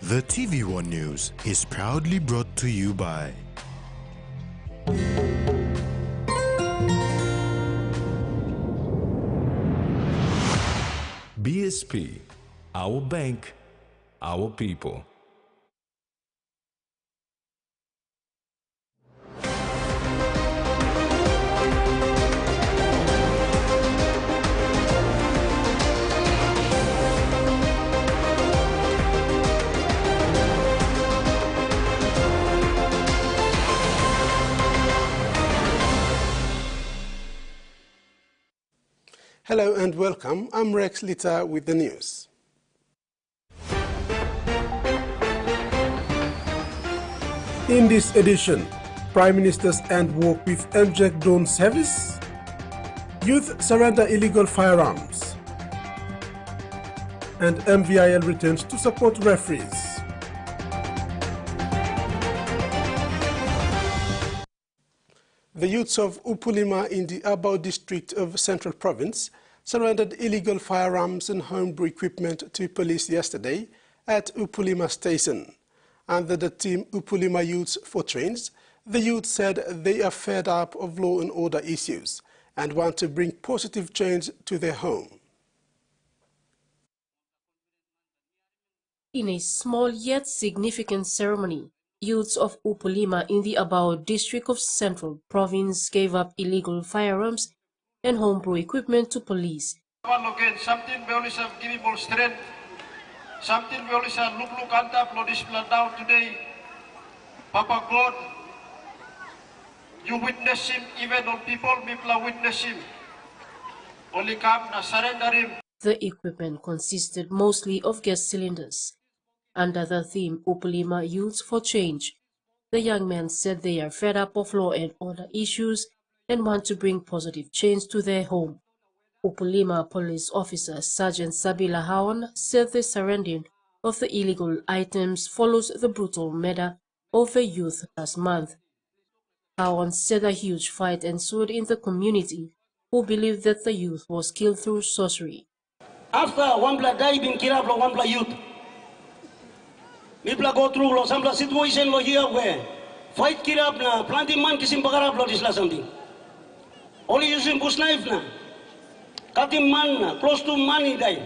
The TVWAN News is proudly brought to you by BSP, our bank, our people. Hello and welcome. I'm Rex Lita with the news. In this edition, Prime Ministers end work with ANZAC drone service, youth surrender illegal firearms, and MVIL returns to support referees. The youths of Upulima in the Abau district of Central Province surrendered illegal firearms and homebrew equipment to police yesterday at Upulima Station. Under the team Upulima Youths for Change, the youth said they are fed up of law and order issues and want to bring positive change to their home. In a small yet significant ceremony, youths of Upulima in the Abau district of Central Province gave up illegal firearms and homebrew equipment to police. Something we always have givable strength. Something we always have look anta flow this blood down today. Papa God, you witness him, even on people witness him. Only come na surrender him. The equipment consisted mostly of gas cylinders. Under the theme Upulima Youths for Change, the young men said they are fed up of law and order issues and want to bring positive change to their home. Upulima police officer Sergeant Sabila Hawan said the surrendering of the illegal items follows the brutal murder of a youth last month. Hawan said a huge fight ensued in the community who believed that the youth was killed through sorcery. After one blood died in Kirablo, one blood youth. People go through lo some situation lo here where fight kirab na planting man kisim bagarab lo disla something. Only using bush knife na cutting man na close to money die.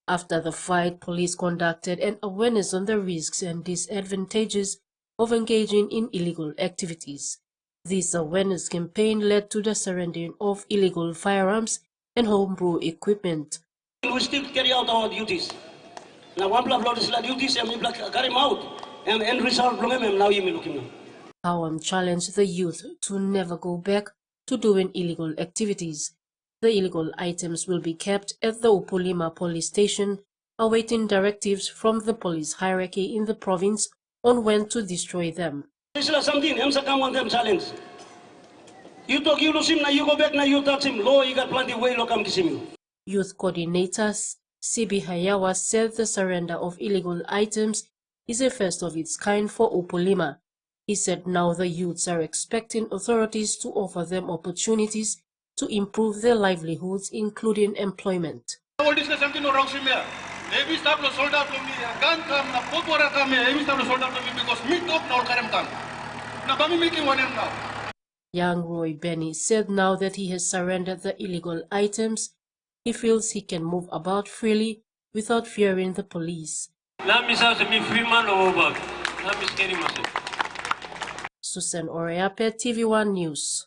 After the fight, police conducted an awareness on the risks and disadvantages of engaging in illegal activities. This awareness campaign led to the surrendering of illegal firearms and homebrew equipment. We still carry out our duties. Now one blood is la duties and we carry them out and resolve problem now you looking. Hawan challenged the youth to never go back to doing illegal activities. The illegal items will be kept at the Upulima police station, awaiting directives from the police hierarchy in the province on when to destroy them. This is something come on them challenge. You talk you lose him now you go back now you touch him law you got plenty way lo come kiss him. Youth coordinators Sibi Hayawa said the surrender of illegal items is a first of its kind for Upulima. He said now the youths are expecting authorities to offer them opportunities to improve their livelihoods, including employment. Young Roy Benny said now that he has surrendered the illegal items, he feels he can move about freely without fearing the police. Susan Oreape, TVWAN News.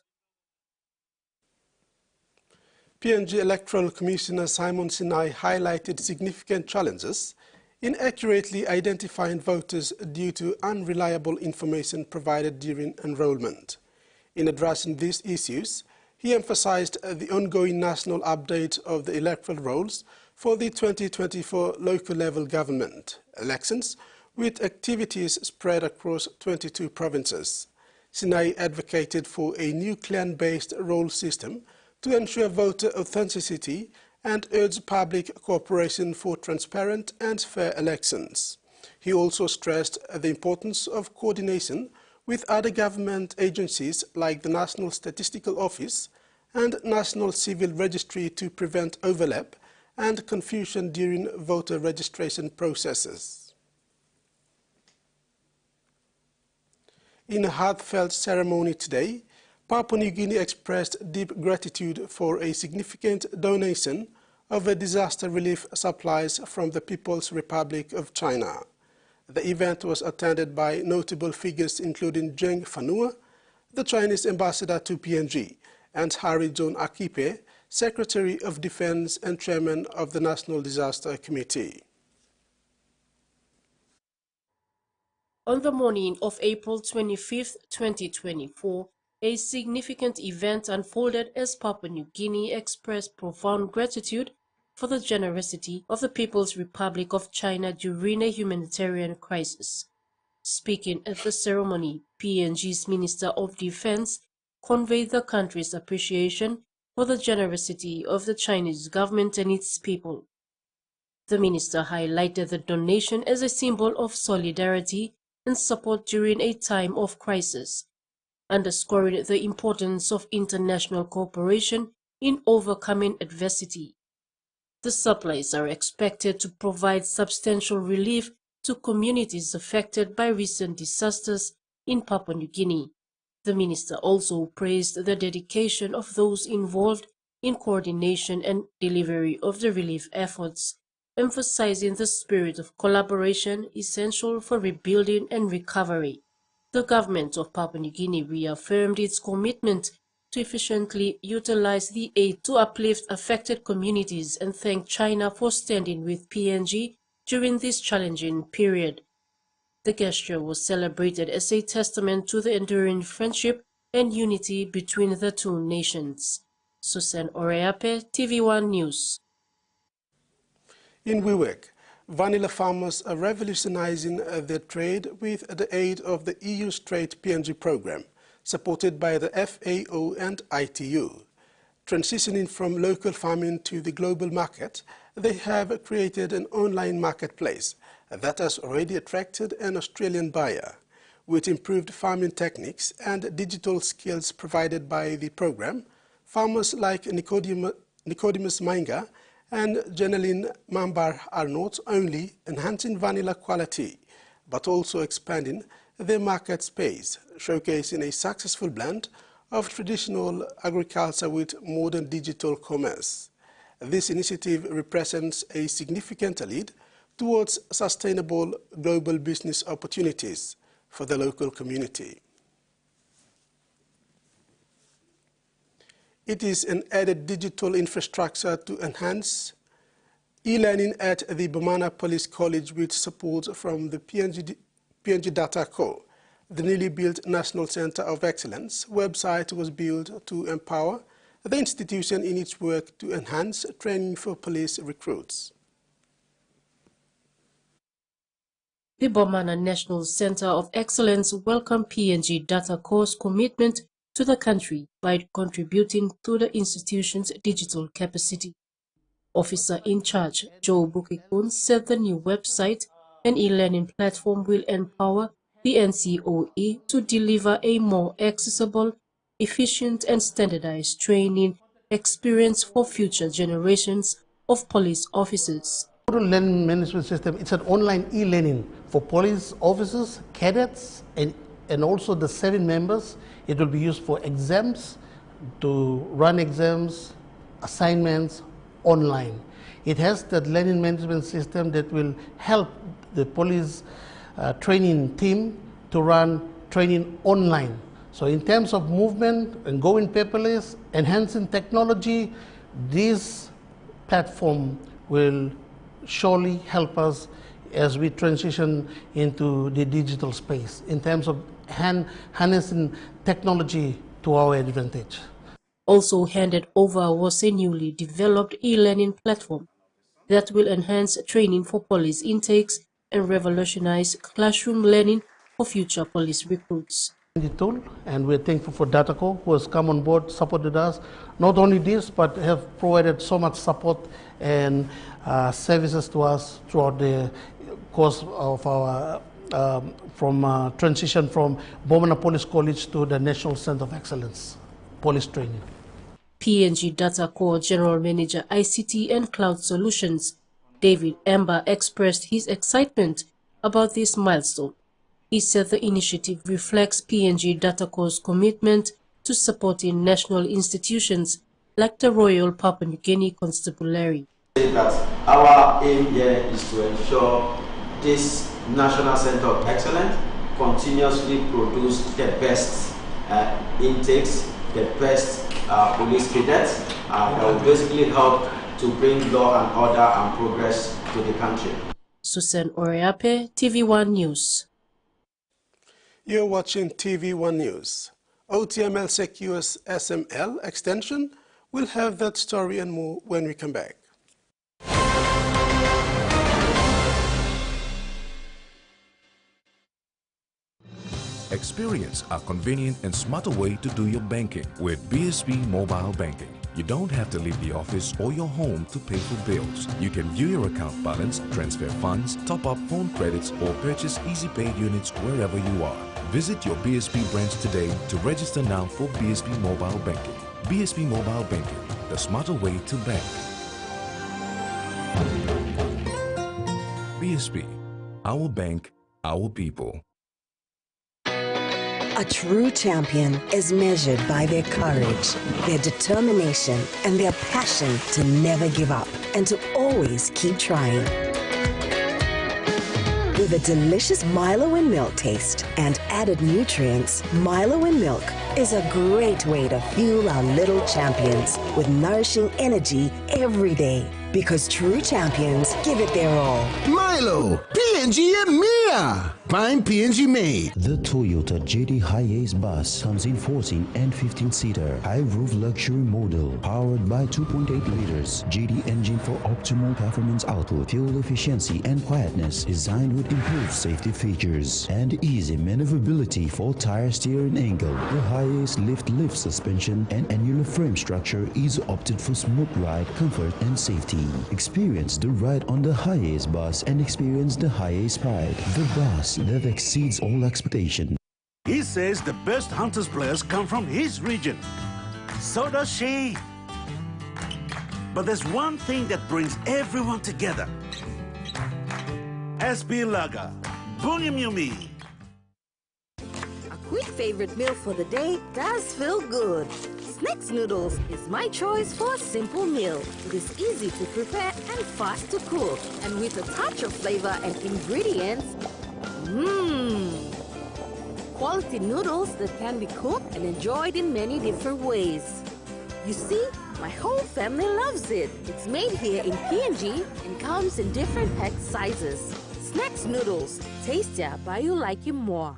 PNG Electoral Commissioner Simon Sinai highlighted significant challenges in accurately identifying voters due to unreliable information provided during enrollment. In addressing these issues, he emphasized the ongoing national update of the electoral rolls for the 2024 local level government elections, with activities spread across 22 provinces. Sinai advocated for a new clan-based roll system to ensure voter authenticity and urged public cooperation for transparent and fair elections. He also stressed the importance of coordination with other government agencies like the National Statistical Office and National Civil Registry to prevent overlap and confusion during voter registration processes. In a heartfelt ceremony today, Papua New Guinea expressed deep gratitude for a significant donation of disaster relief supplies from the People's Republic of China. The event was attended by notable figures including Zheng Fanua, the Chinese ambassador to PNG, and Harry John Akipe, Secretary of Defense and Chairman of the National Disaster Committee. On the morning of April 25, 2024, a significant event unfolded as Papua New Guinea expressed profound gratitude for the generosity of the People's Republic of China during a humanitarian crisis. Speaking at the ceremony, PNG's Minister of Defense conveyed the country's appreciation for the generosity of the Chinese government and its people. The minister highlighted the donation as a symbol of solidarity and support during a time of crisis, underscoring the importance of international cooperation in overcoming adversity. The supplies are expected to provide substantial relief to communities affected by recent disasters in Papua New Guinea. The minister also praised the dedication of those involved in coordination and delivery of the relief efforts, emphasizing the spirit of collaboration essential for rebuilding and recovery. The government of Papua New Guinea reaffirmed its commitment to efficiently utilize the aid to uplift affected communities and thanked China for standing with PNG during this challenging period. The gesture was celebrated as a testament to the enduring friendship and unity between the two nations. Susan Oreape, TVWAN News. In WWII, vanilla farmers are revolutionizing their trade with the aid of the EU Straight PNG program, supported by the FAO and ITU. Transitioning from local farming to the global market, they have created an online marketplace that has already attracted an Australian buyer. With improved farming techniques and digital skills provided by the program, farmers like Nicodemus Mainga and Jeneline Mambar are not only enhancing vanilla quality, but also expanding their market space, showcasing a successful blend of traditional agriculture with modern digital commerce. This initiative represents a significant lead towards sustainable global business opportunities for the local community. It is an added digital infrastructure to enhance e-learning at the Bomana Police College with support from the PNG Data Co. The newly built National Center of Excellence website was built to empower the institution in its work to enhance training for police recruits. The Bomana National Center of Excellence welcomed PNG Data Co's commitment to the country by contributing to the institution's digital capacity. Officer in charge Joe Bukikun said the new website and e-learning platform will empower the NCOE to deliver a more accessible, efficient and standardized training experience for future generations of police officers. Total learning management system, it's an online e-learning for police officers, cadets, and also the 7 members. It will be used for exams, to run exams, assignments online. It has that learning management system that will help the police training team to run training online. So in terms of movement and going paperless, enhancing technology, this platform will surely help us as we transition into the digital space in terms of harnessing technology to our advantage. Also handed over was a newly developed e-learning platform that will enhance training for police intakes and revolutionize classroom learning for future police recruits. The tool, and we're thankful for DataCo, who has come on board, supported us. Not only this, but have provided so much support and services to us throughout the course of our transition from Bomana Police College to the National Center of Excellence, police training. PNG Data Core General Manager ICT and Cloud Solutions, David Amber, expressed his excitement about this milestone. He said the initiative reflects PNG Datacorp's commitment to supporting national institutions like the Royal Papua New Guinea Constabulary. That our aim here is to ensure this National Center of Excellence continuously produce the best intakes, the best police cadets that will basically help to bring law and order and progress to the country. Susan Oreape, TVWAN News. You're watching TVWAN News. OTML Secure's SML extension will have that story and more when we come back. Experience a convenient and smarter way to do your banking with BSP Mobile Banking. You don't have to leave the office or your home to pay for bills. You can view your account balance, transfer funds, top up phone credits, or purchase easy paid units wherever you are. Visit your BSP branch today to register now for BSP Mobile Banking. BSP Mobile Banking, the smarter way to bank. BSP, our bank, our people. A true champion is measured by their courage, their determination, and their passion to never give up and to always keep trying. With a delicious Milo and milk taste and added nutrients, Milo and milk is a great way to fuel our little champions with nourishing energy every day. Because true champions give it their all. Milo, PNG Mia! Prime PNG made. The Toyota JD Hi-Ace bus comes in 14 and 15-seater, high-roof luxury model, powered by 2.8 liters JD engine for optimal performance output, fuel efficiency and quietness, designed with improved safety features and easy maneuverability for tire steering angle. The Hi-Ace lift suspension and annular frame structure is opted for smooth ride, comfort and safety. Experience the ride on the Hi-Ace bus and experience the Hi-Ace pride, the bus that exceeds all expectation. He says the best Hunters players come from his region. So does she. But there's one thing that brings everyone together. SB Lager, Bunyamyumi. A quick favorite meal for the day does feel good. Snacks noodles is my choice for a simple meal. It is easy to prepare and fast to cook. And with a touch of flavor and ingredients, quality noodles that can be cooked and enjoyed in many different ways. You see, my whole family loves it. It's made here in PNG and comes in different pack sizes. Snacks noodles, tastier by you like it more.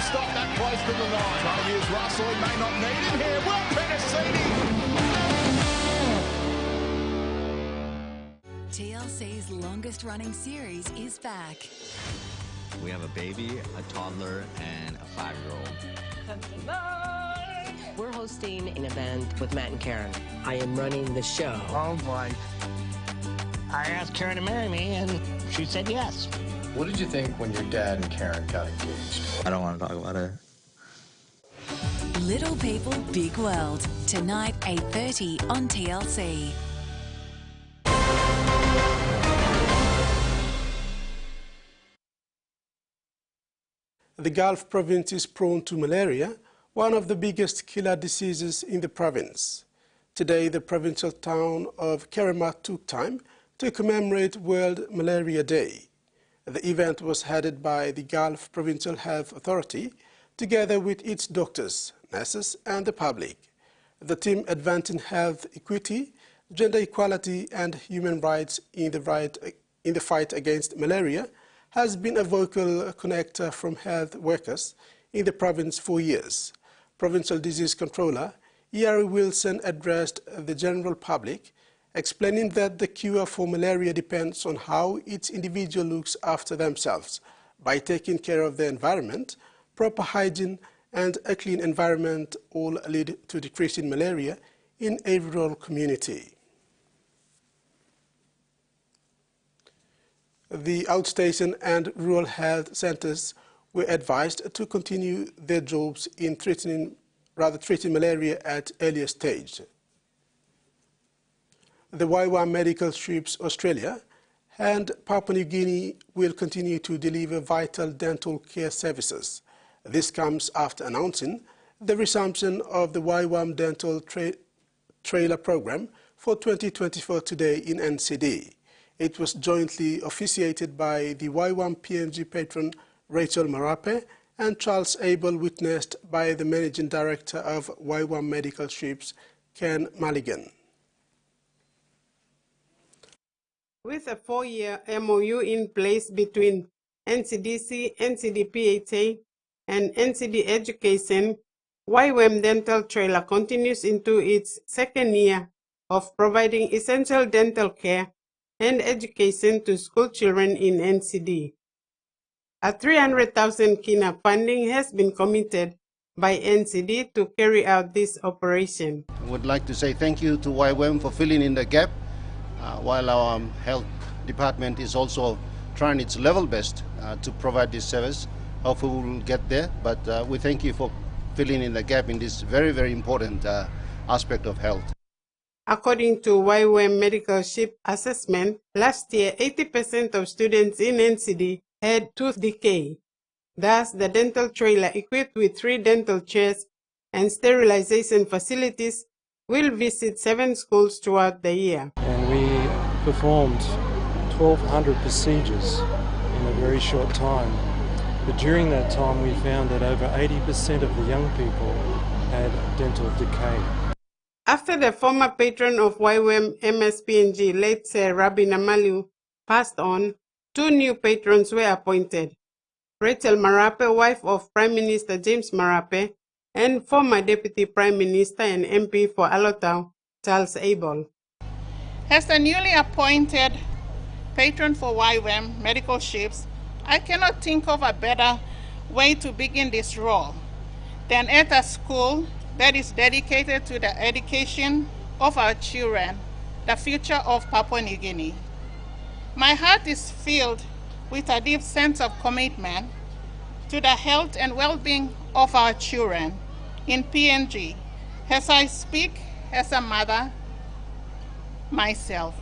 Stop that close to the line. Trying to use Russell, he may not need him here. Well, Tedi. TLC's longest running series is back. We have a baby, a toddler, and a 5-year-old. We're hosting an event with Matt and Karen. I am running the show. Oh boy. I asked Karen to marry me and she said yes. What did you think when your dad and Karen got engaged? I don't want to talk about it. Little People, Big World. Tonight, 8:30 on TLC. The Gulf province is prone to malaria, one of the biggest killer diseases in the province. Today, the provincial town of Kerema took time to commemorate World Malaria Day. The event was headed by the Gulf Provincial Health Authority, together with its doctors, nurses and the public. The team advancing health equity, gender equality and human rights in the fight against malaria has been a vocal connector from health workers in the province for years. Provincial Disease Controller Yari Wilson addressed the general public explaining that the cure for malaria depends on how each individual looks after themselves. By taking care of the environment, proper hygiene and a clean environment all lead to decreasing malaria in a rural community. The outstation and rural health centers were advised to continue their jobs in treating malaria at earlier stage. The YWAM Medical Ships Australia and Papua New Guinea will continue to deliver vital dental care services. This comes after announcing the resumption of the YWAM dental trailer program for 2024 today in NCD. It was jointly officiated by the YWAM PNG patron Rachel Marape and Charles Abel, witnessed by the Managing Director of YWAM Medical Ships, Ken Mulligan. With a 4-year MOU in place between NCDC, NCDPHA, and NCD Education, YWAM Dental Trailer continues into its second year of providing essential dental care and education to school children in NCD. A 300,000 kina funding has been committed by NCD to carry out this operation. I would like to say thank you to YWAM for filling in the gap, while our health department is also trying its level best to provide this service. Hopefully we will get there, but we thank you for filling in the gap in this very, very important aspect of health. According to YWAM Medical Ship Assessment, last year 80% of students in NCD had tooth decay. Thus, the dental trailer, equipped with 3 dental chairs and sterilization facilities, will visit 7 schools throughout the year. And we performed 1,200 procedures in a very short time. But during that time, we found that over 80% of the young people had dental decay. After the former patron of YWAM MSPNG, late Sir Rabi Namalu, passed on, 2 new patrons were appointed. Rachel Marape, wife of Prime Minister James Marape, and former Deputy Prime Minister and MP for Alotau, Charles Abel. As the newly appointed patron for YWAM Medical Ships, I cannot think of a better way to begin this role than at a school that is dedicated to the education of our children, the future of Papua New Guinea. My heart is filled with a deep sense of commitment to the health and well-being of our children in PNG, as I speak as a mother myself.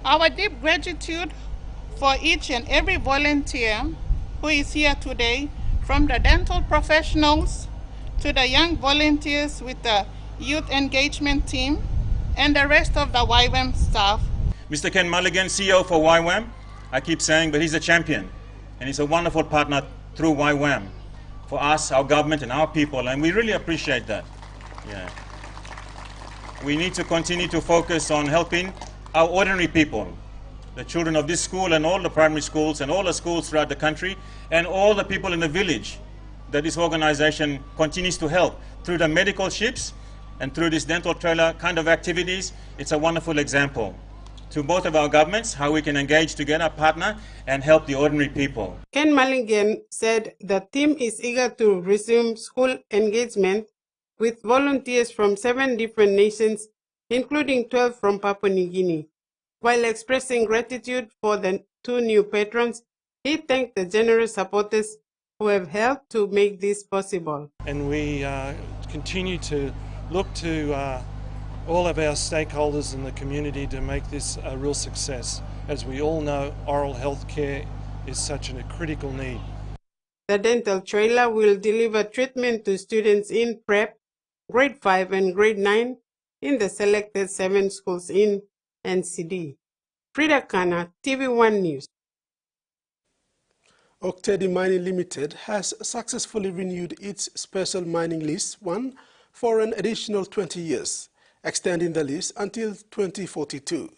Our deep gratitude for each and every volunteer who is here today, from the dental professionals to the young volunteers with the youth engagement team and the rest of the YWAM staff. Mr. Ken Mulligan, CEO for YWAM, I keep saying, but he's a champion and he's a wonderful partner through YWAM for us, our government and our people, and we really appreciate that. Yeah. We need to continue to focus on helping our ordinary people, the children of this school and all the primary schools and all the schools throughout the country and all the people in the village that this organization continues to help through the medical ships and through this dental trailer kind of activities. It's a wonderful example to both of our governments, how we can engage together, partner, and help the ordinary people. Ken Mulligan said the team is eager to resume school engagement with volunteers from 7 different nations, including 12 from Papua New Guinea. While expressing gratitude for the 2 new patrons, he thanked the generous supporters who have helped to make this possible. And we continue to look to all of our stakeholders in the community to make this a real success. As we all know, oral health care is such a critical need. The dental trailer will deliver treatment to students in prep, grade 5 and grade 9 in the selected 7 schools in NCD. Frida Kana, TVWAN News. Tedi Mining Limited has successfully renewed its special mining lease 1 for an additional 20 years, extending the lease until 2042.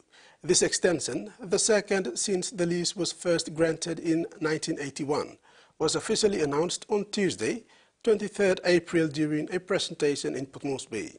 This extension, the second since the lease was first granted in 1981, was officially announced on Tuesday, 23rd April during a presentation in Port Moresby.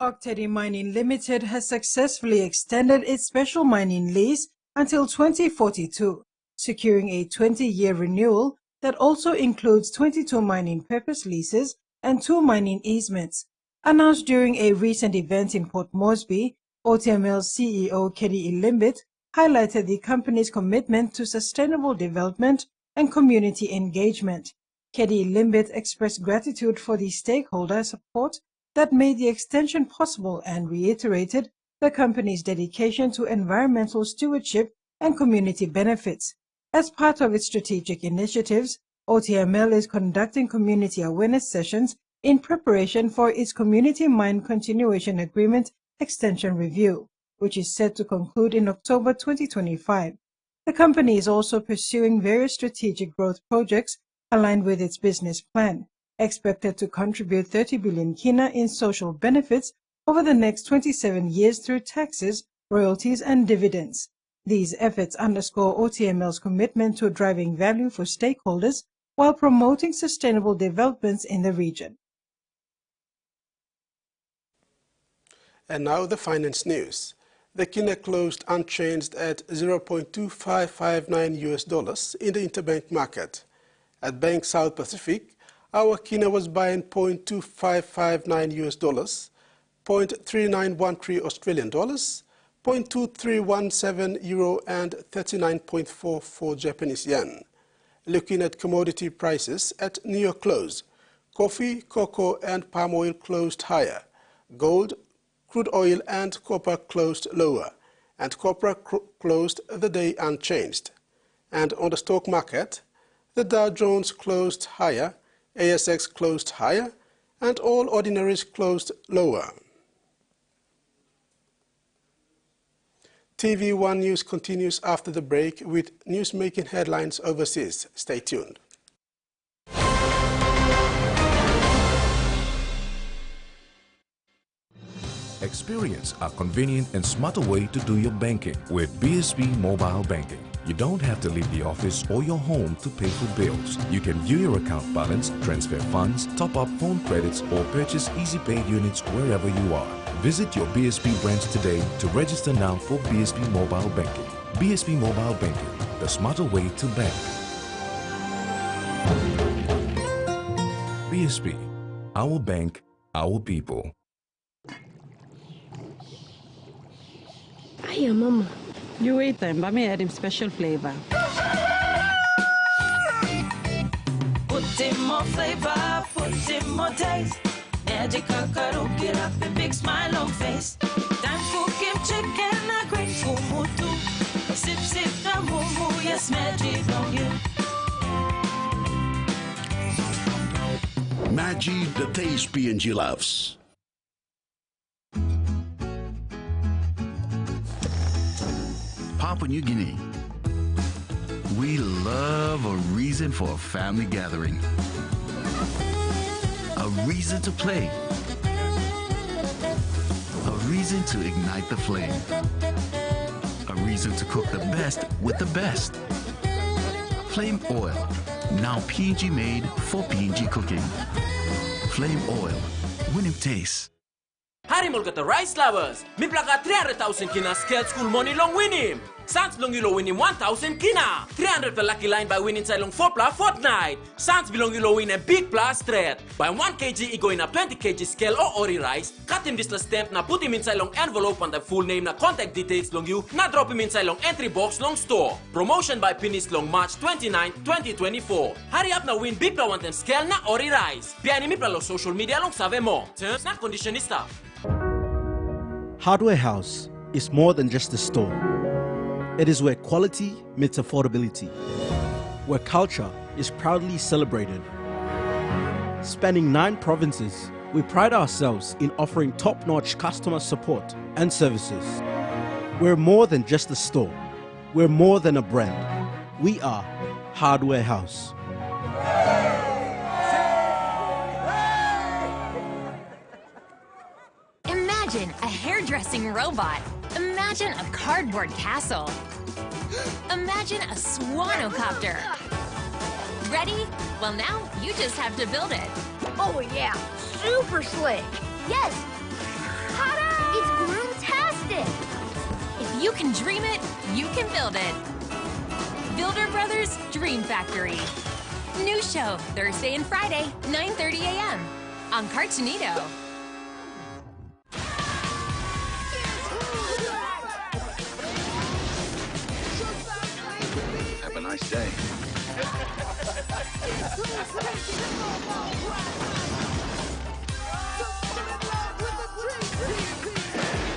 Tedi Mining Limited has successfully extended its special mining lease until 2042, securing a 20-year renewal that also includes 22 mining purpose leases and 2 mining easements. Announced during a recent event in Port Moresby, OTML's CEO Kedi Ilimbit highlighted the company's commitment to sustainable development and community engagement. Kedi Ilimbit expressed gratitude for the stakeholder support that made the extension possible and reiterated the company's dedication to environmental stewardship and community benefits. As part of its strategic initiatives, OTML is conducting community awareness sessions in preparation for its Community Mine Continuation Agreement extension review, which is set to conclude in October 2025. The company is also pursuing various strategic growth projects aligned with its business plan, expected to contribute 30 billion kina in social benefits over the next 27 years through taxes, royalties, and dividends. These efforts underscore OTML's commitment to driving value for stakeholders while promoting sustainable developments in the region. And now the finance news. The kina closed unchanged at $0.2559 US in the interbank market. At Bank South Pacific, our kina was buying $0.2559 US, $0.3913 Australian dollars, $0.2317 euro, and 39.44 Japanese yen. Looking at commodity prices at New York close, coffee, cocoa, and palm oil closed higher. Gold, crude oil, and copper closed lower, and copper closed the day unchanged. And on the stock market, the Dow Jones closed higher, ASX closed higher, and all ordinaries closed lower. TVWAN News continues after the break with news-making headlines overseas. Stay tuned. Experience a convenient and smarter way to do your banking with BSB Mobile Banking. You don't have to leave the office or your home to pay for bills. You can view your account balance, transfer funds, top up phone credits, or purchase easy pay units wherever you are. Visit your BSB branch today to register now for BSB Mobile Banking. BSB Mobile Banking, the smarter way to bank. BSB, our bank, our people. Hiya, Mama. You wait then, but me add him special flavor. Put in more flavor, put in more taste. Magic Kokoda, get up a big smile on face. Time for Kim chicken, a great kumutu. Sip, sip, the moo, yes, magic on you. Magic, the taste PNG loves. Papua New Guinea. We love a reason for a family gathering. A reason to play. A reason to ignite the flame. A reason to cook the best with the best. Flame Oil, now PNG made for PNG cooking. Flame Oil, winning taste. Hari mulga the rice lovers. Mi plaga 300,000 kina scale school money long win him. Sans belong you win him 1,000 kina. 300 per lucky line by winning inside long 4 plus fortnight. Sans belong you win a big plus thread. By 1 kg he go in a 20 kg scale or ori rice. Cut him this stamp na put him inside long envelope and the full name na contact details long you. Na drop him inside long entry box long store. Promotion by Pinis long March 29, 2024. Hurry up na win big plus 1 scale na ori rice. Piani mi plus social media long save more. Terms na conditionista. Hardware House is more than just a store. It is where quality meets affordability, where culture is proudly celebrated. Spanning 9 provinces, we pride ourselves in offering top-notch customer support and services. We're more than just a store. We're more than a brand. We are Hardware House. Imagine a hairdressing robot. Imagine a cardboard castle. Imagine a swanocopter. Ready? Well, now you just have to build it. Oh yeah, super slick. Yes. You can dream it, you can build it. Builder Brothers Dream Factory. New show Thursday and Friday, 9:30 a.m. on Cartoonito. Have a nice day.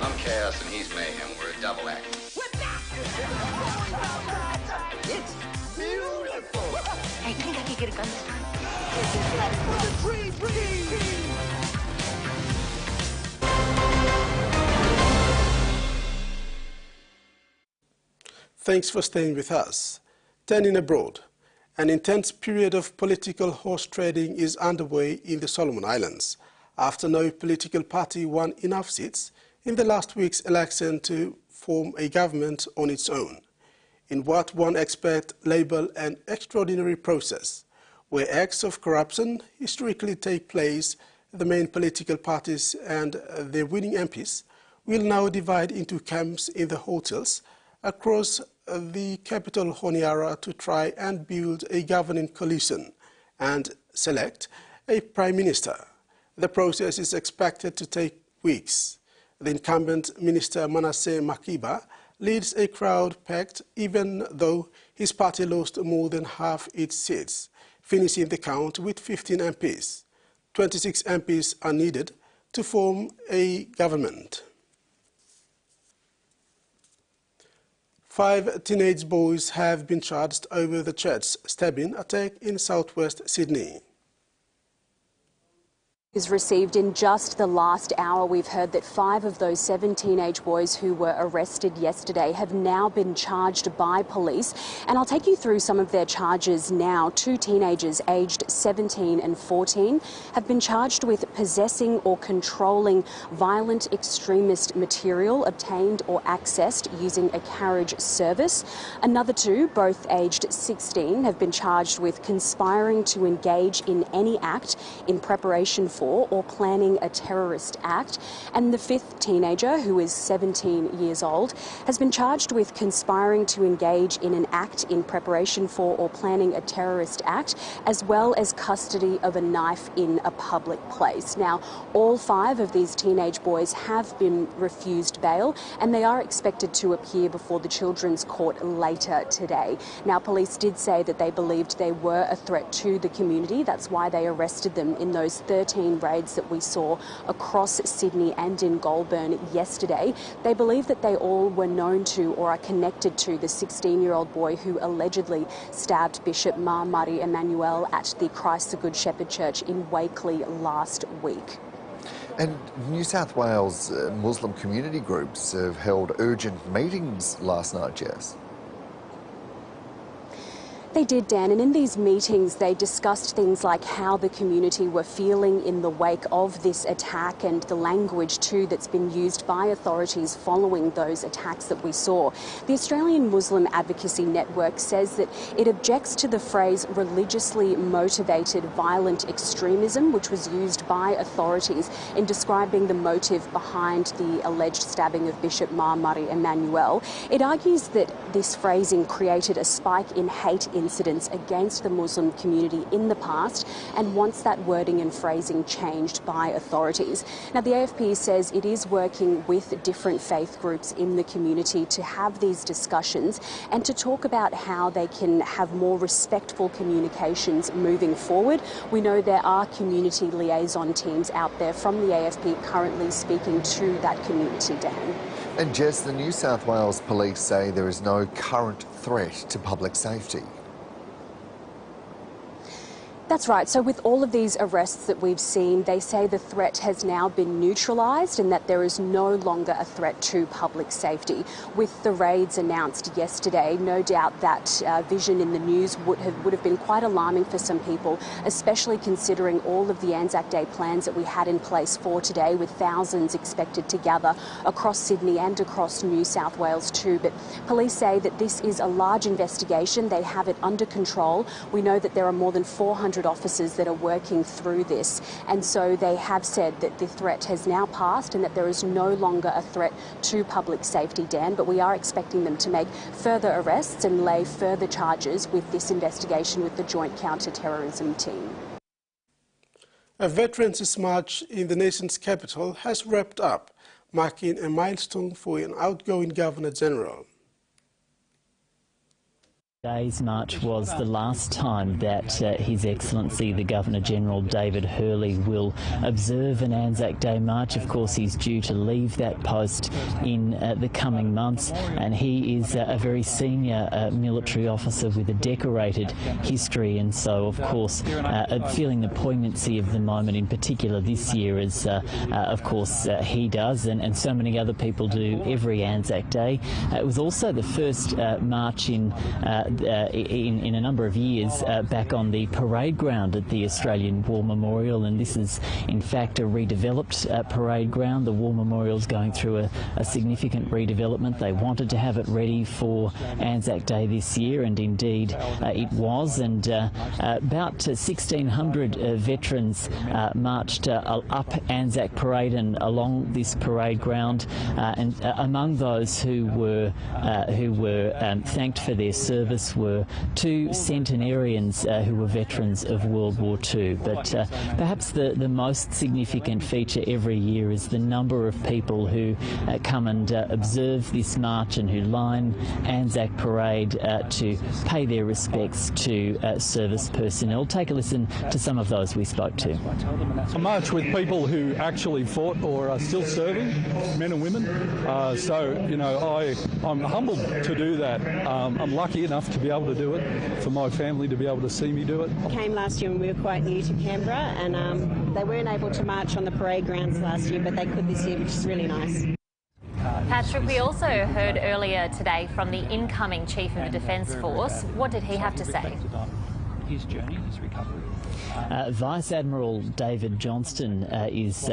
I'm Chaos and he's Mayhem. We're a double act. It's beautiful. Hey, you think I can get a gun this time? Thanks for staying with us. Turning abroad, an intense period of political horse trading is underway in the Solomon Islands after no political party won enough seats in the last week's election to form a government on its own, in what one experts label an extraordinary process, where acts of corruption historically take place. The main political parties and their winning MPs will now divide into camps in the hotels across the capital Honiara to try and build a governing coalition and select a prime minister. The process is expected to take weeks. The incumbent Minister Manasseh Makiba leads a crowd packed even though his party lost more than half its seats, finishing the count with 15 MPs. 26 MPs are needed to form a government. 5 teenage boys have been charged over the church stabbing attack in southwest Sydney. Is received in just the last hour. We've heard that 5 of those 7 teenage boys who were arrested yesterday have now been charged by police. And I'll take you through some of their charges now. 2 teenagers aged 17 and 14 have been charged with possessing or controlling violent extremist material obtained or accessed using a carriage service. Another 2, both aged 16, have been charged with conspiring to engage in any act in preparation for or planning a terrorist act. And the 5th teenager, who is 17 years old, has been charged with conspiring to engage in an act in preparation for or planning a terrorist act, as well as custody of a knife in a public place. Now, all 5 of these teenage boys have been refused bail, and they are expected to appear before the Children's Court later today. Now, police did say that they believed they were a threat to the community. That's why they arrested them in those 13 raids that we saw across Sydney and in Goulburn yesterday. They believe that they all were known to or are connected to the 16-year-old boy who allegedly stabbed Bishop Mari Emmanuel at the Christ the Good Shepherd Church in Wakeley last week. And New South Wales Muslim community groups have held urgent meetings last night, Jess. They did, Dan, and in these meetings they discussed things like how the community were feeling in the wake of this attack and the language too that's been used by authorities following those attacks that we saw. The Australian Muslim Advocacy Network says that it objects to the phrase religiously motivated violent extremism, which was used by authorities in describing the motive behind the alleged stabbing of Bishop Mari Emmanuel. It argues that this phrasing created a spike in hate incidents against the Muslim community in the past and wants that wording and phrasing changed by authorities. Now, the AFP says it is working with different faith groups in the community to have these discussions and to talk about how they can have more respectful communications moving forward. We know there are community liaison teams out there from the AFP currently speaking to that community, Dan. And Jess, the New South Wales Police say there is no current threat to public safety. That's right. So with all of these arrests that we've seen, they say the threat has now been neutralised and that there is no longer a threat to public safety. With the raids announced yesterday, no doubt that vision in the news would have been quite alarming for some people, especially considering all of the Anzac Day plans that we had in place for today, with thousands expected to gather across Sydney and across New South Wales too. But police say that this is a large investigation. They have it under control. We know that there are more than 400 100 officers that are working through this, and so they have said that the threat has now passed and that there is no longer a threat to public safety, Dan, but we are expecting them to make further arrests and lay further charges with this investigation with the Joint Counter-Terrorism team. A Veterans' March in the nation's capital has wrapped up, marking a milestone for an outgoing Governor-General. Today's march was the last time that His Excellency the Governor-General David Hurley will observe an Anzac Day march. Of course, he's due to leave that post in the coming months, and he is a very senior military officer with a decorated history, and so, of course, feeling the poignancy of the moment, in particular this year, as of course he does, and so many other people do every Anzac Day. It was also the first march in a number of years back on the parade ground at the Australian War Memorial, and this is in fact a redeveloped parade ground. The War Memorial's going through a significant redevelopment. They wanted to have it ready for Anzac Day this year, and indeed it was, and about 1,600 veterans marched up Anzac Parade and along this parade ground, and among those who were thanked for their service were two centenarians who were veterans of World War II. But perhaps the most significant feature every year is the number of people who come and observe this march and who line Anzac Parade to pay their respects to service personnel. Take a listen to some of those we spoke to. A march with people who actually fought or are still serving, men and women. So, you know, I'm humbled to do that. I'm lucky enough to be able to do it, for my family to be able to see me do it. I came last year when we were quite new to Canberra, and they weren't able to march on the parade grounds last year, but they could this year, which is really nice. Patrick, we also heard earlier today from the incoming Chief of the Defence Force. What did he have to say? His journey, his recovery. Vice Admiral David Johnston is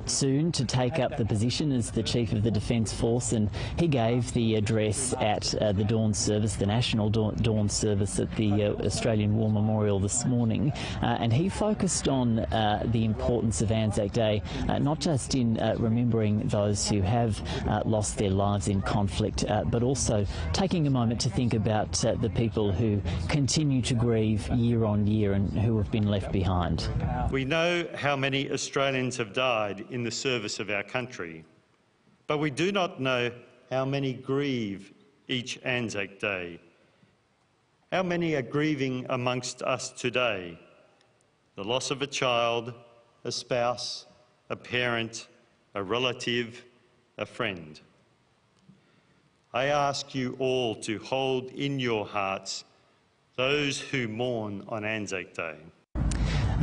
soon to take up the position as the Chief of the Defence Force, and he gave the address at the dawn service, the National Dawn Service at the Australian War Memorial this morning, and he focused on the importance of Anzac Day, not just in remembering those who have lost their lives in conflict, but also taking a moment to think about the people who continue to grieve year on year and who have been left behind. We know how many Australians have died in the service of our country, but we do not know how many grieve each Anzac Day. How many are grieving amongst us today? The loss of a child, a spouse, a parent, a relative, a friend. I ask you all to hold in your hearts those who mourn on Anzac Day.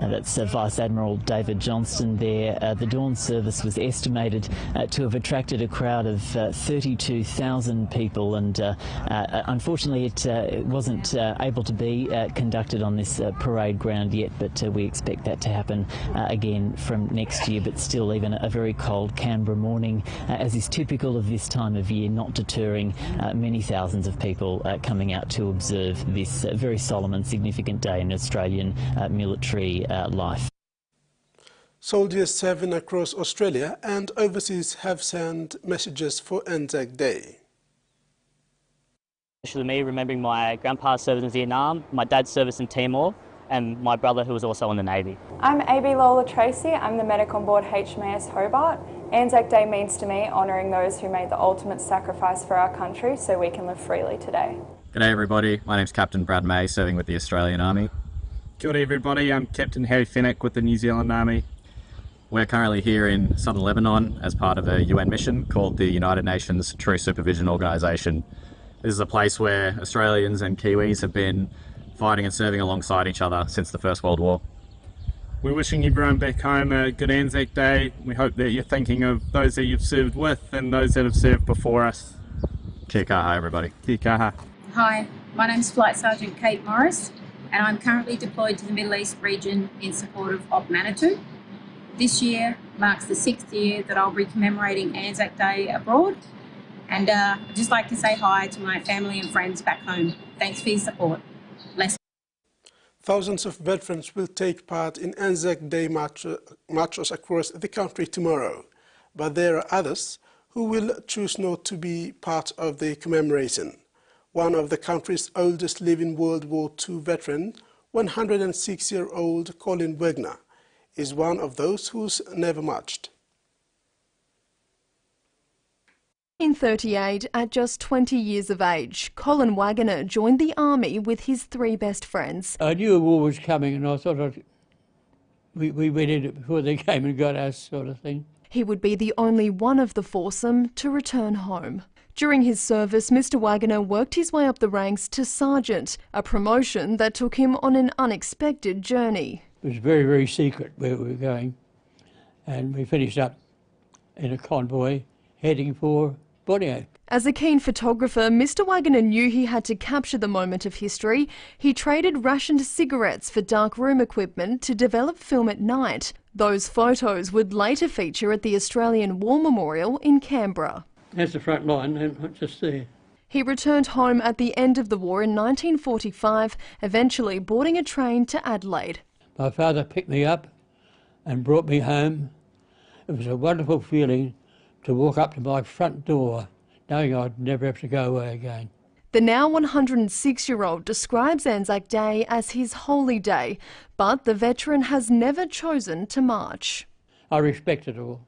That's Vice Admiral David Johnston there. The dawn service was estimated to have attracted a crowd of 32,000 people, and unfortunately it wasn't able to be conducted on this parade ground yet, but we expect that to happen again from next year. But still, even a very cold Canberra morning, as is typical of this time of year, not deterring many thousands of people coming out to observe this very solemn and significant day in Australian military life. Soldiers serving across Australia and overseas have sent messages for Anzac Day. Especially me, remembering my grandpa's service in Vietnam, my dad's service in Timor, and my brother who was also in the Navy. I'm AB Lola Tracy. I'm the medic on board HMAS Hobart. Anzac Day means to me honouring those who made the ultimate sacrifice for our country so we can live freely today. G'day everybody, my name's Captain Brad May, serving with the Australian Army. Kia ora everybody, I'm Captain Harry Fennick with the New Zealand Army. We're currently here in southern Lebanon as part of a UN mission called the United Nations Truce Supervision Organisation. This is a place where Australians and Kiwis have been fighting and serving alongside each other since the First World War. We're wishing everyone back home a good Anzac Day. We hope that you're thinking of those that you've served with and those that have served before us. Kia kaha everybody. Kia kaha. Hi, my name's Flight Sergeant Kate Morris, and I'm currently deployed to the Middle East region in support of Op Manitou. This year marks the 6th year that I'll be commemorating Anzac Day abroad, and I'd just like to say hi to my family and friends back home. Thanks for your support. Bless. Thousands of veterans will take part in Anzac Day marches across the country tomorrow, but there are others who will choose not to be part of the commemoration. One of the country's oldest living World War II veteran, 106-year-old Colin Wagner, is one of those who's never marched. In 1938, at just 20 years of age, Colin Wagner joined the army with his three best friends. I knew a war was coming and I thought we went in it before they came and got us, sort of thing. He would be the only one of the foursome to return home. During his service, Mr Wagner worked his way up the ranks to sergeant, a promotion that took him on an unexpected journey. It was very, very secret where we were going, and we finished up in a convoy heading for Borneo. As a keen photographer, Mr Wagner knew he had to capture the moment of history. He traded rationed cigarettes for darkroom equipment to develop film at night. Those photos would later feature at the Australian War Memorial in Canberra. That's the front line, and just there. He returned home at the end of the war in 1945, eventually boarding a train to Adelaide. My father picked me up and brought me home. It was a wonderful feeling to walk up to my front door knowing I'd never have to go away again. The now 106-year-old describes Anzac Day as his holy day, but the veteran has never chosen to march. I respect it all,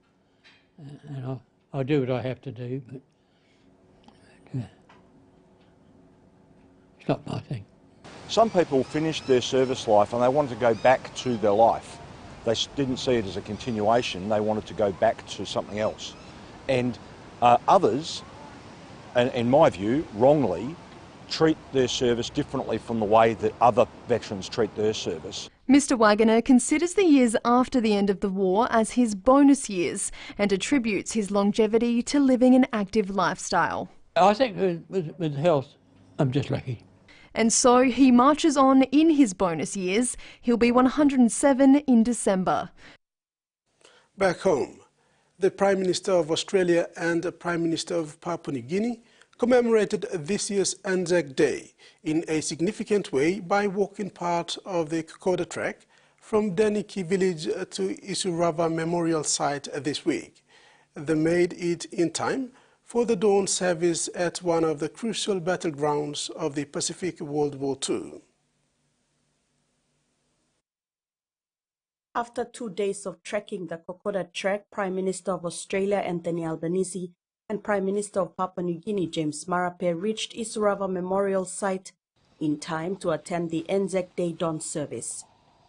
and I'll do what I have to do, but it's not my thing. Some people finished their service life and they wanted to go back to their life. They didn't see it as a continuation, they wanted to go back to something else. And others, in my view, wrongly, treat their service differently from the way that other veterans treat their service. Mr Wagner considers the years after the end of the war as his bonus years and attributes his longevity to living an active lifestyle. I think with health, I'm just lucky. And so he marches on in his bonus years. He'll be 107 in December. Back home, the Prime Minister of Australia and the Prime Minister of Papua New Guinea commemorated this year's Anzac Day in a significant way by walking part of the Kokoda trek from Deniki village to Isurava Memorial Site this week. They made it in time for the dawn service at one of the crucial battlegrounds of the Pacific World War II. After 2 days of trekking the Kokoda trek, Prime Minister of Australia Anthony Albanese and Prime Minister of Papua New Guinea James Marape reached Isurava Memorial Site in time to attend the Anzac Day dawn service.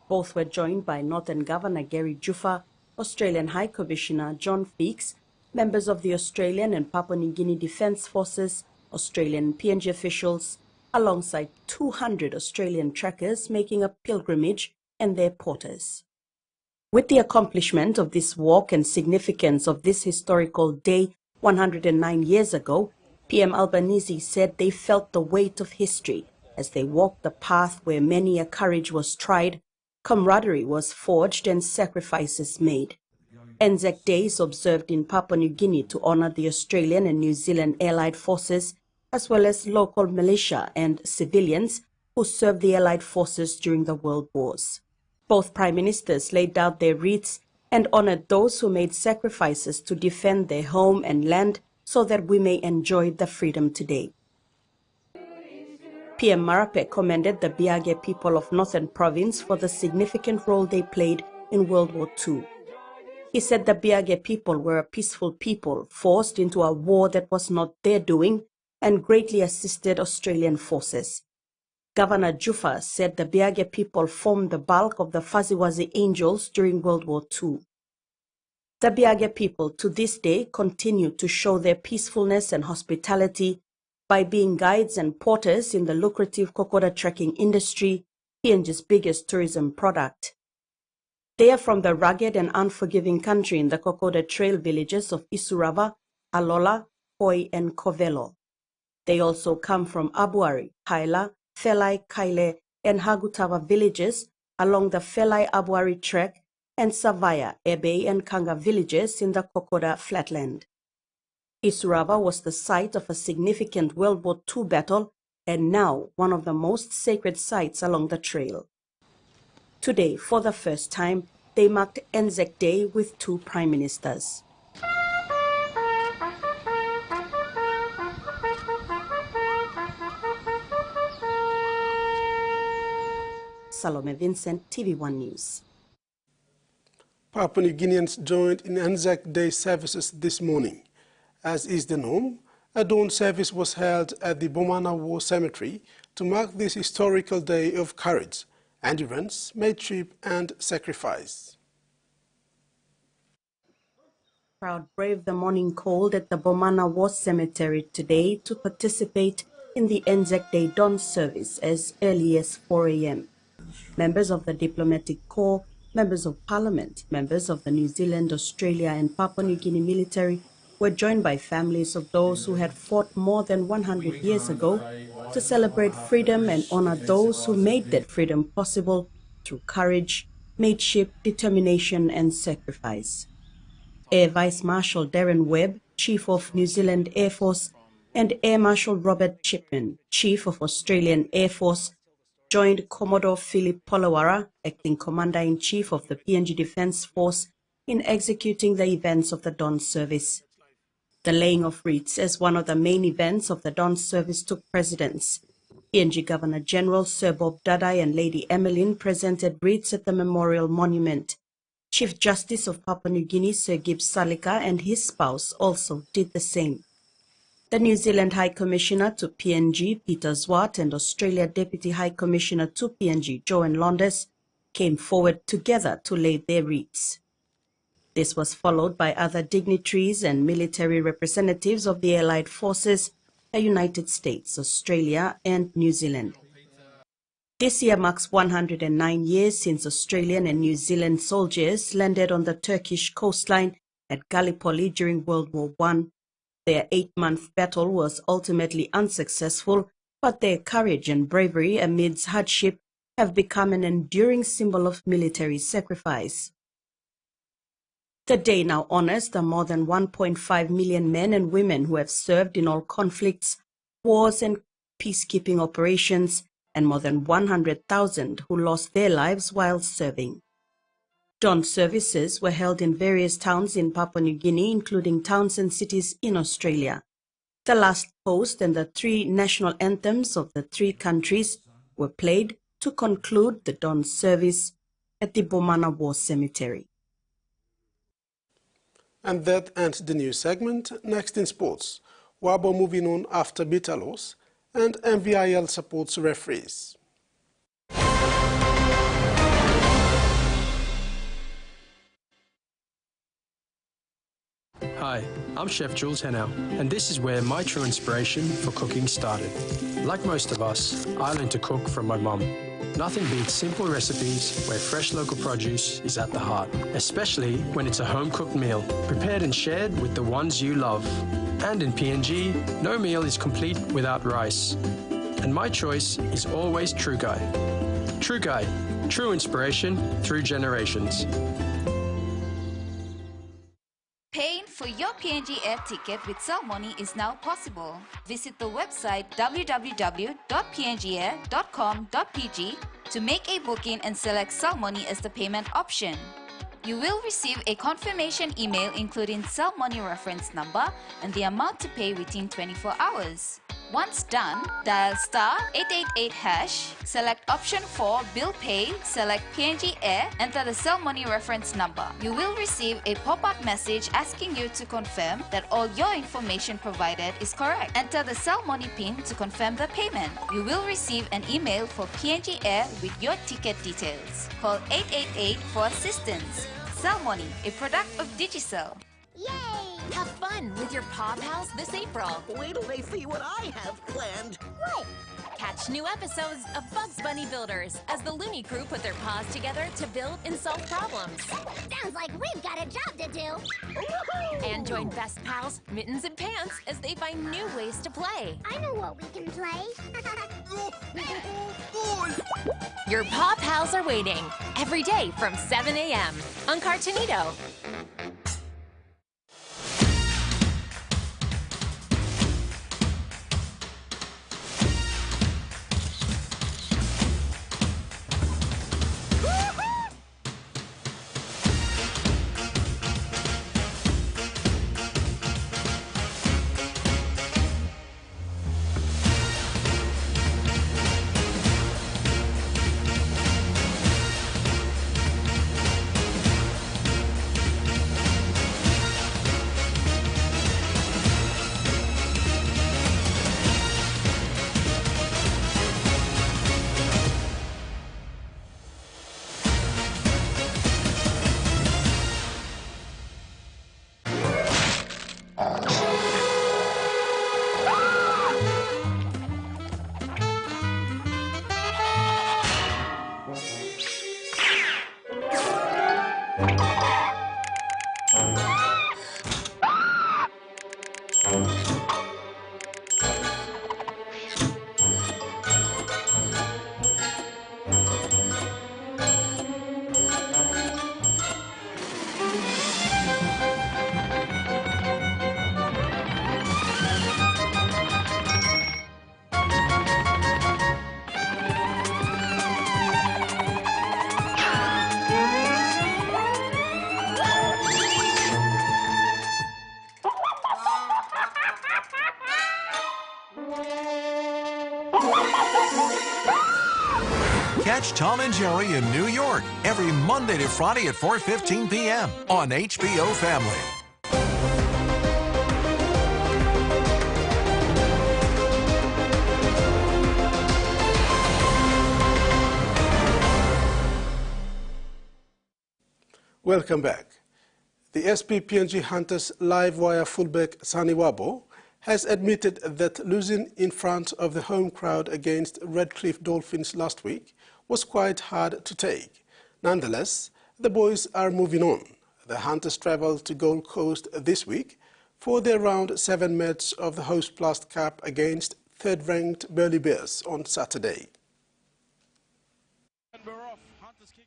Both were joined by Northern Governor Gary Juffa, Australian High Commissioner John Feeks, members of the Australian and Papua New Guinea Defence Forces, Australian PNG officials, alongside 200 Australian trekkers making a pilgrimage and their porters. With the accomplishment of this walk and significance of this historical day 109 years ago, PM Albanese said they felt the weight of history as they walked the path where many a courage was tried, camaraderie was forged and sacrifices made. Anzac Day is observed in Papua New Guinea to honour the Australian and New Zealand Allied Forces as well as local militia and civilians who served the Allied Forces during the World Wars. Both Prime Ministers laid down their wreaths and honoured those who made sacrifices to defend their home and land so that we may enjoy the freedom today. PM Marape commended the Biage people of Northern Province for the significant role they played in World War II. He said the Biage people were a peaceful people forced into a war that was not their doing and greatly assisted Australian forces. Governor Juffa said the Biage people formed the bulk of the Fuzzy-Wuzzy Angels during World War II. The Biage people to this day continue to show their peacefulness and hospitality by being guides and porters in the lucrative Kokoda trekking industry, PNG's biggest tourism product. They are from the rugged and unforgiving country in the Kokoda trail villages of Isurava, Alola, Hoi and Kovelo. They also come from Abuari, Haila, Felai, Kaile and Hagutawa villages along the Felai-Abuari trek and Savaya, Ebe and Kanga villages in the Kokoda flatland. Isurava was the site of a significant World War II battle and now one of the most sacred sites along the trail. Today, for the first time, they marked Anzac Day with 2 prime ministers. Salome Vincent, TVWAN News. Papua New Guineans joined in Anzac Day services this morning. As is the norm, a dawn service was held at the Bomana War Cemetery to mark this historical day of courage, endurance, mateship and sacrifice. Crowd braved the morning cold at the Bomana War Cemetery today to participate in the Anzac Day dawn service as early as 4 a.m. Members of the Diplomatic Corps, members of Parliament, members of the New Zealand, Australia and Papua New Guinea military were joined by families of those who had fought more than 100 years ago to celebrate freedom and honor those who made that freedom possible through courage, mateship, determination and sacrifice. Air Vice Marshal Darren Webb, Chief of New Zealand Air Force, and Air Marshal Robert Chipman, Chief of Australian Air Force, joined Commodore Philip Polawara, Acting Commander-in-Chief of the PNG Defence Force, in executing the events of the dawn service. The laying of wreaths as one of the main events of the dawn service took precedence. PNG Governor-General Sir Bob Dadai and Lady Emmeline presented wreaths at the memorial monument. Chief Justice of Papua New Guinea Sir Gibbs Salika and his spouse also did the same. The New Zealand High Commissioner to PNG, Peter Zwart, and Australia Deputy High Commissioner to PNG, Joan Londes, came forward together to lay their wreaths. This was followed by other dignitaries and military representatives of the Allied Forces, the United States, Australia, and New Zealand. This year marks 109 years since Australian and New Zealand soldiers landed on the Turkish coastline at Gallipoli during World War I. Their 8-month battle was ultimately unsuccessful, but their courage and bravery amidst hardship have become an enduring symbol of military sacrifice. The day now honors the more than 1.5 million men and women who have served in all conflicts, wars and peacekeeping operations, and more than 100,000 who lost their lives while serving. Dawn services were held in various towns in Papua New Guinea, including towns and cities in Australia. The last toast and the 3 national anthems of the 3 countries were played to conclude the dawn service at the Bomana War Cemetery. And that ends the news segment. Next in sports, Wabo moving on after bitter loss, and MVIL supports referees. Hi, I'm Chef Jules Hennell, and this is where my true inspiration for cooking started. Like most of us, I learned to cook from my mum. Nothing beats simple recipes where fresh local produce is at the heart, especially when it's a home-cooked meal, prepared and shared with the ones you love. And in PNG, no meal is complete without rice. And my choice is always True Guy. True Guy, true inspiration through generations. Paying for your PNG air ticket with Cell Money is now possible. Visit the website www.pngair.com.pg to make a booking and select Cell Money as the payment option. You will receive a confirmation email including Cell Money reference number and the amount to pay within 24 hours. Once done, dial *888#, select option 4 Bill Pay, select PNG Air, enter the Cell Money reference number. You will receive a pop-up message asking you to confirm that all your information provided is correct. Enter the Cell Money PIN to confirm the payment. You will receive an email for PNG Air with your ticket details. Call 888 for assistance. Cell Money, a product of Digicel. Yay! Have fun with your Paw Pals this April. Wait till they see what I have planned. What? Catch new episodes of Bugs Bunny Builders as the Looney Crew put their paws together to build and solve problems. Sounds like we've got a job to do. And join Best Pals, Mittens and Pants as they find new ways to play. I know what we can play. Your Paw Pals are waiting every day from 7 a.m. on Cartoonito. Catch Tom and Jerry in New York every Monday to Friday at 4:15 p.m. on HBO Family. Welcome back. The SP PNG Hunters live wire fullback Sani Wabo has admitted that losing in front of the home crowd against Redcliffe Dolphins last week was quite hard to take. Nonetheless, the boys are moving on. The Hunters travel to Gold Coast this week for their round 7 match of the Host Plus Cup against third-ranked Burleigh Bears on Saturday.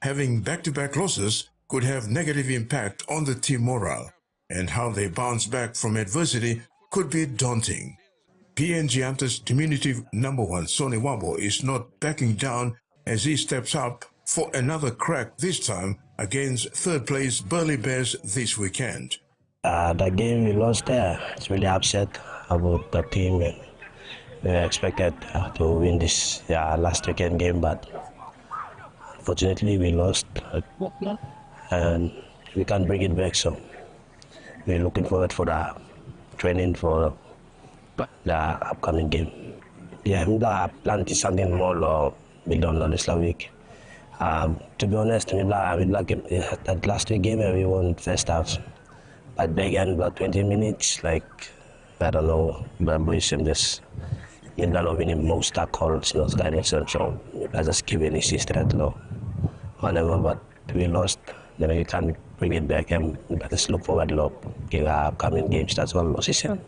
Having back-to-back losses could have negative impact on the team morale, and how they bounce back from adversity could be daunting. PNG Hunters diminutive #1 Sani Wabo is not backing down as he steps up for another crack, this time against third-place Burleigh Bears this weekend. The game we lost there, it's really upset about the team. We expected to win this last weekend game, but unfortunately we lost. And we can't bring it back, so we're looking forward for the training for the upcoming game. Yeah, we plan to something more build on this week. To be honest, we like that last week game we won first half, but back end about 20 minutes, like I don't know, but boys just in that of winning most calls, those guys, so I just give any system low, whatever. But we lost. Then we can bring it back and let's look forward to the upcoming games. That's what Los said.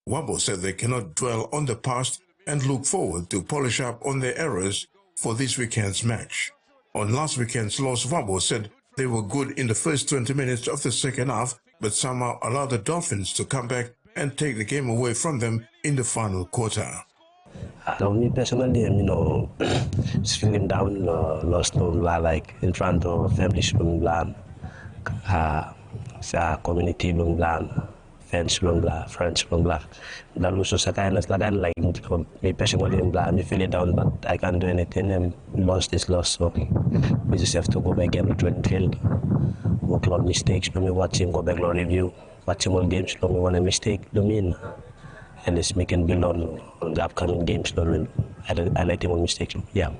Wabo said they cannot dwell on the past and look forward to polish up on their errors for this weekend's match. On last weekend's loss, Wabo said they were good in the first 20 minutes of the second half, but somehow allowed the Dolphins to come back and take the game away from them in the final quarter. Me personally, just feeling down, lost, like in front of families, community, fans, friends, that was just a kind of like me personally, me feeling down, but I can't do anything. And lost is lost, so we just have to go back and training field, work on mistakes, me watch him, go back and review, watch him all games, me want a mistake, and let's make and build on the upcoming games. I let him on mistakes. Yeah.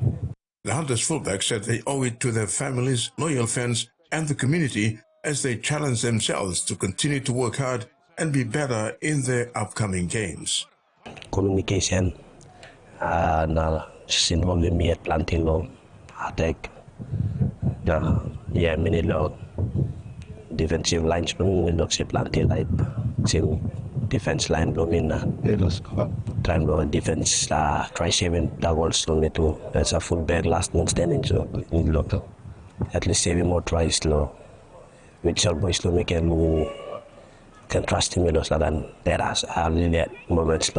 The Hunters fullback said they owe it to their families, loyal fans, and the community as they challenge themselves to continue to work hard and be better in their upcoming games. Communication, just involving me at planting law, attack, minute law, defensive lines, planting like defense line try and defense try saving the goals to as a fullback last man standing, so at least saving more tries which our boys can trust him than there are really moments.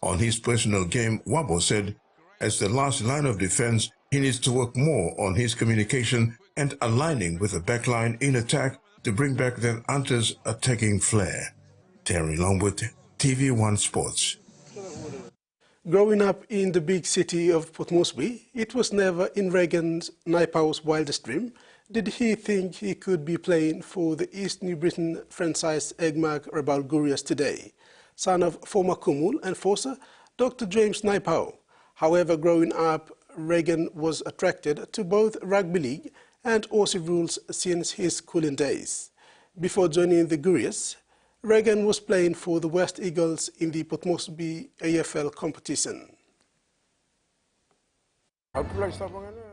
On his personal game, Wabo said as the last line of defense he needs to work more on his communication and aligning with the backline in attack to bring back the Hunters' attacking flair. Terry Longwood, TVWAN Sports. Growing up in the big city of Port Moresby, it was never in Reagan's Naipau's wildest dream did he think he could be playing for the East New Britain franchise Egmag Rebel Gurias today, son of former Kumul enforcer Dr. James Naipau. However, growing up, Reagan was attracted to both rugby league and Aussie rules since his schooling days. Before joining the Gurias, Reagan was playing for the West Eagles in the Port Moresby AFL competition.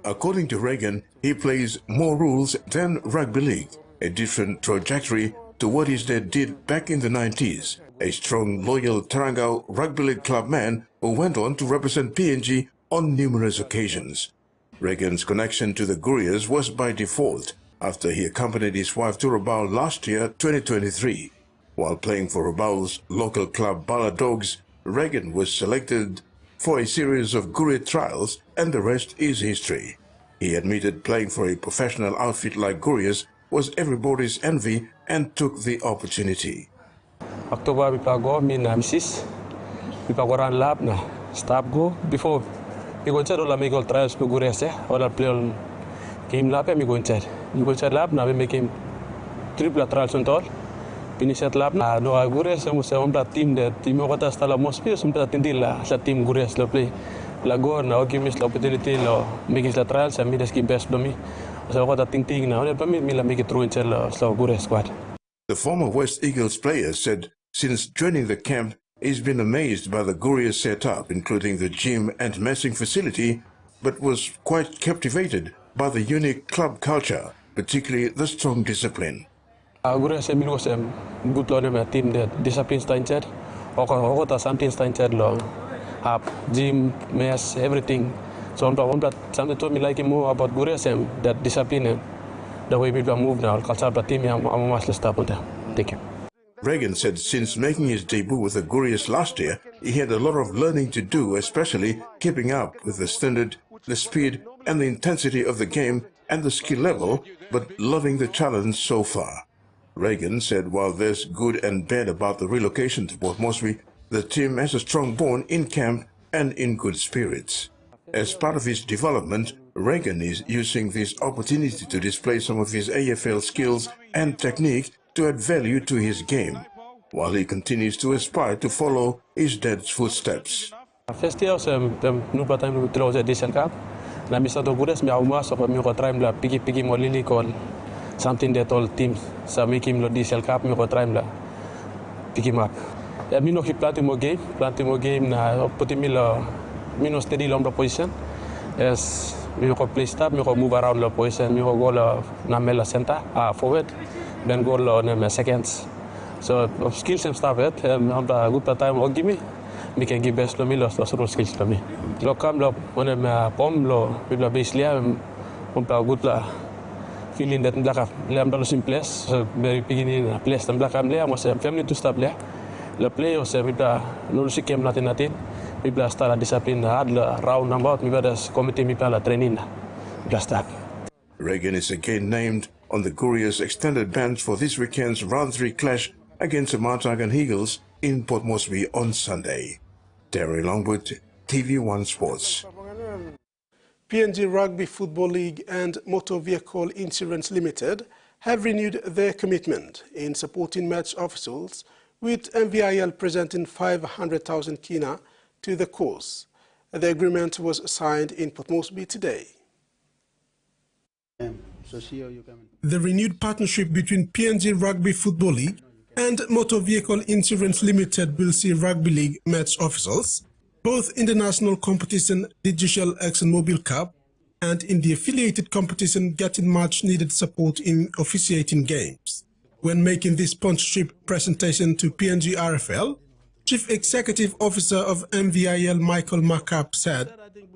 According to Reagan, he plays more rules than rugby league, a different trajectory to what his dad did back in the 90s, a strong, loyal Tarangau rugby league club man who went on to represent PNG on numerous occasions. Reagan's connection to the Gurias was by default after he accompanied his wife to Rabaul last year, 2023. While playing for Rabaul's local club Bala Dogs, Reagan was selected for a series of Guria trials, and the rest is history. He admitted playing for a professional outfit like Gurias was everybody's envy and took the opportunity. October we go, me na Mrs. We go run lab na stop go before Mi go inside all mi go trials pe Guria se. All play all game lap mi go inside. Mi go inside lap na we make him triple trials on all. Finish at lap na no Guria se mo se team de team ko ta sta la mospi sum ta tindila sa team Guria la play. La go na give me the opportunity lo make the trials and me the ski best do me. So ko ta ting na pa mi la make it through inside la Guria squad. The former West Eagles player said since joining the camp, he's been amazed by the Guria setup, including the gym and messing facility, but was quite captivated by the unique club culture, particularly the strong discipline. Guria se was good lo na team that discipline stainched. Oko ta something stainched lo up gym, mess, everything. So I'm something told me like more about Guria sem that discipline, the way people move now, culture the team I'm must stop on there. Thank you. Reagan said since making his debut with the Gurias last year, he had a lot of learning to do, especially keeping up with the standard, the speed and the intensity of the game and the skill level, but loving the challenge so far. Reagan said while there's good and bad about the relocation to Port Moresby, the team has a strong bond in camp and in good spirits. As part of his development, Reagan is using this opportunity to display some of his AFL skills and technique to add value to his game, while he continues to aspire to follow his dad's footsteps. First year, no time to close a decent cup. Na misa to Guras mi aumas of mi ko try la pigi mo lili call something that all teams sa make him lo diesel cup mi ko try la pigi map. Ya mi no ki planti mo game na put mi lo mi no steady long position. As mi ko play stop mi ko move around the position mi ko go na mela center forward. Then go on seconds. So skills and stuff it. I'm a good time or give me. We can give best to me lost skills to me. Lo come lo when I'm pom lo people base lia good feeling that black I'm not in place. So very beginning place and black I'm there was family to stop there. The play was with no si came nothing. People start a discipline hard round about me but committee me pala training. Just that. Reagan is again named on the Guria's extended bench for this weekend's round 3 clash against the Mount Eagles in Port Moresby on Sunday. Terry Longwood, TVWAN Sports. PNG Rugby Football League and Motor Vehicle Insurance Limited have renewed their commitment in supporting match officials, with MVIL presenting 500,000 kina to the cause. The agreement was signed in Port Moresby today. The renewed partnership between PNG Rugby Football League and Motor Vehicle Insurance Limited will see Rugby League match officials, both in the national competition Digital ExxonMobil Cup and in the affiliated competition, getting much needed support in officiating games. When making this sponsorship presentation to PNG RFL, Chief Executive Officer of MVIL Michael Makap said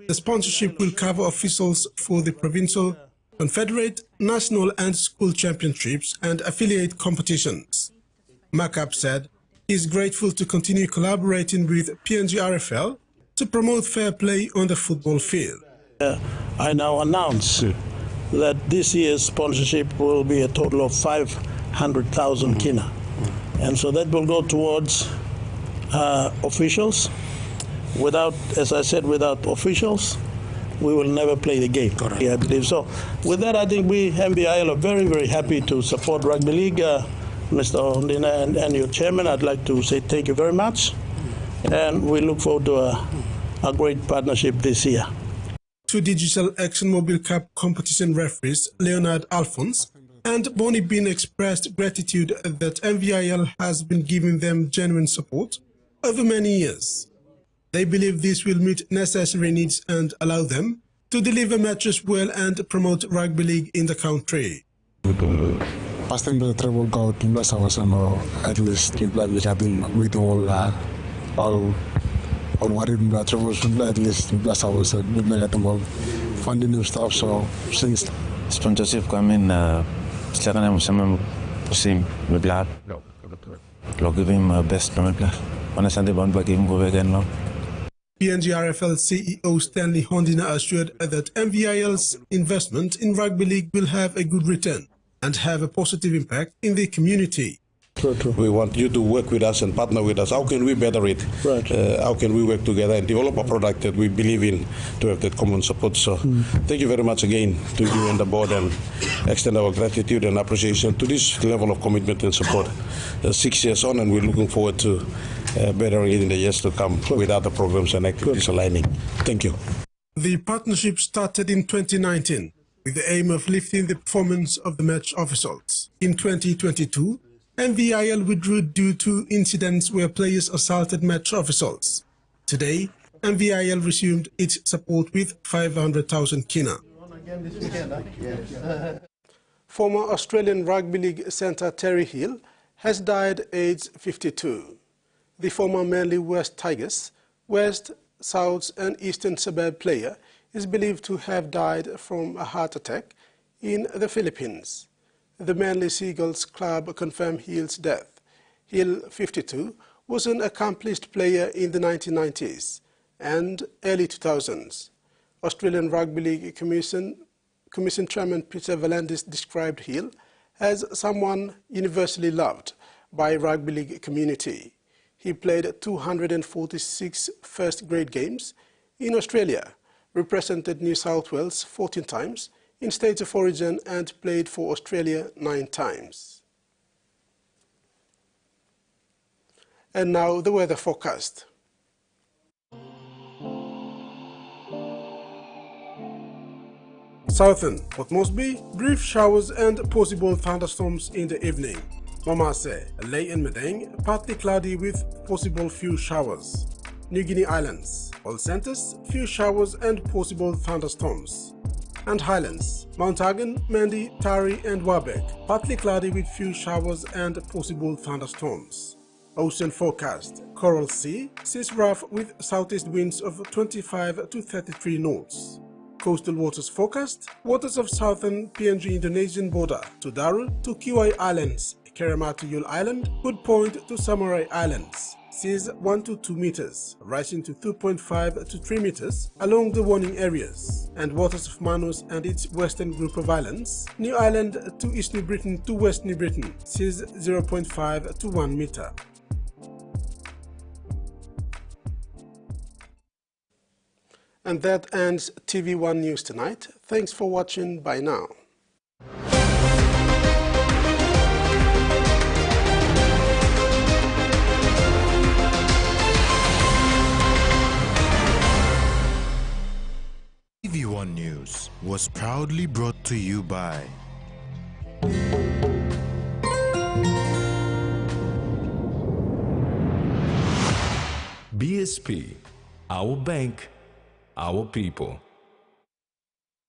the sponsorship will cover officials for the provincial, confederate, national and school championships and affiliate competitions. Makap said he is grateful to continue collaborating with PNG RFL to promote fair play on the football field. I now announce that this year's sponsorship will be a total of 500,000 kina. And so that will go towards officials. Without, as I said, without officials, we will never play the game. I believe so. With that, I think we, MVIL, are very, very happy to support Rugby League. Mr. Ondina and your chairman, I'd like to say thank you very much. And we look forward to a great partnership this year. Two Digital ExxonMobil Cup competition referees, Leonard Alphonse and Bonnie Bean, expressed gratitude that MVIL has been giving them genuine support over many years. They believe this will meet necessary needs and allow them to deliver matches well and promote rugby league in the country. First time the travel go to bless us and at least keep like having with all what in the travel should at least bless us and we at the moment funding new stuff. So since sponsorship coming silakan sama musim berbelah lo giving best berbelah mana santai bound bagi mu bagian lo. PNG RFL CEO Stanley Hondina assured that MVIL's investment in rugby league will have a good return and have a positive impact in the community. We want you to work with us and partner with us. How can we better it? How can we work together and develop a product that we believe in to have that common support? So thank you very much again to you and the board, and extend our gratitude and appreciation to this level of commitment and support. 6 years on, and we're looking forward to bettering it in the years to come with other programs and activities aligning. Thank you. The partnership started in 2019 with the aim of lifting the performance of the match officials. In 2022, MVIL withdrew due to incidents where players assaulted match officials. Today, MVIL resumed its support with 500,000 kina. Former Australian Rugby League centre Terry Hill has died aged 52. The former Manly West Tigers, West, South and Eastern suburb player is believed to have died from a heart attack in the Philippines. The Manly Seagulls club confirmed Hill's death. Hill, 52, was an accomplished player in the 1990s and early 2000s. Australian Rugby League Commission Chairman Peter V'landys described Hill as someone universally loved by rugby league community. He played 246 first-grade games in Australia, represented New South Wales 14 times in states of origin, and played for Australia 9 times. And now the weather forecast. Southern Port Moresby, brief showers and possible thunderstorms in the evening. Mamase, Ley and Madang, partly cloudy with possible few showers. New Guinea Islands, all centres, few showers and possible thunderstorms. And Highlands, Mount Hagen, Mandy, Tari and Warbeck, partly cloudy with few showers and possible thunderstorms. Ocean forecast, Coral Sea, seas rough with southeast winds of 25 to 33 knots. Coastal waters forecast, waters of southern PNG Indonesian border, Tudaru to Kiwai Islands, Kerema to Yule Island, Good Point to Samurai Islands. Seas 1 to 2 meters, rising to 2.5 to 3 meters along the warning areas, and waters of Manus and its western group of islands, New Island to East New Britain to West New Britain, seas 0.5 to 1 meter. And that ends TVWAN News tonight. Thanks for watching. Bye now. TVWAN News was proudly brought to you by BSP, our bank, our people.